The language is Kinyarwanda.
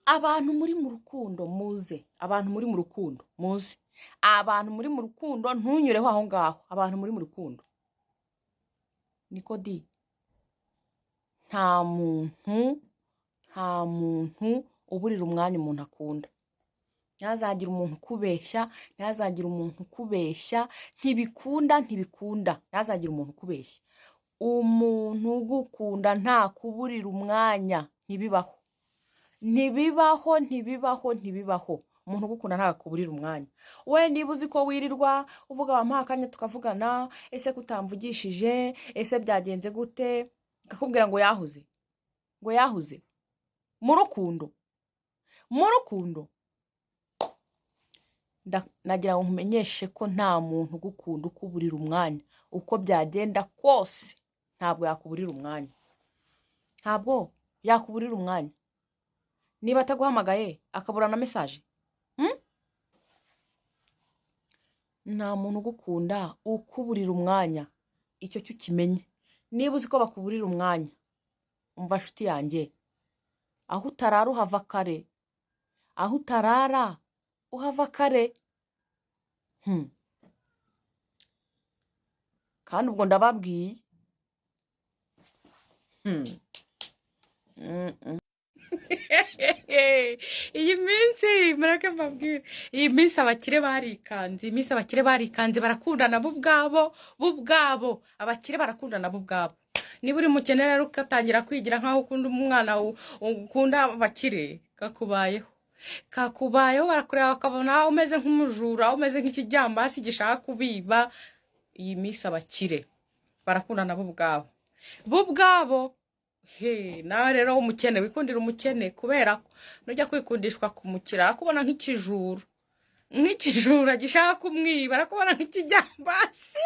abantu muri mu rukundo muze, abantu muri mu rukundo muze, abantu muri mu rukundo ntunyureho aho ngaho, abantu muri mu rukundo niko di. Nta muntu uburira umwanya umuntu akunda. Ntihazagira umuntu ukubeshya, ntihazagira umuntu ukubeshya, ntibikunda, ntihazagira umuntu ukubeshya. Umuntu ugukunda nta kuburira umwanya, ntibibaho. Umuntu ugukunda nta kuburira umwanya. We niba uzi ko wirirwa uvuga wampaye akanya tukavugana, ese kutamvugishije, ese byagenze gute, akakubwira ngo yahuze mu rukundo. Nagira ngo nkumenyeshe ko nta muntu ugukunda ukuburira umwanya, uko byagenda kose ntabwo yakuburira umwanya, niba ataguhamagaye akabura na message. Nta muntu ugukunda ukuburira umwanya, icyo cyo kimenye. Niba uzi ko bakuburira umwanya, umva nshuti yanjye, aho utarara uhava kare, kandi ubwo ndababwiye. Iyi minsi mureke mbabwire, iyi minsi abakire barikanze, barakundana bo ubwabo, abakire barakundana bo ubwabo. Niba uri mukene rero ugatangira kwigira nkaho ukunda umwana ukunda abakire, kakubayeho barakureba bakabona umeze nk'umujura, umeze nk'ikijyambasi gishaka kubiba. Iyi minsi abakire barakundana bo ubwabo. Nawe rero umukene wikundira umukene, kubera ko nujya kwikundishwa ku mukire arakubona nk'ikijura gishaka kumwiba, arakubona nk'ikijyambasi.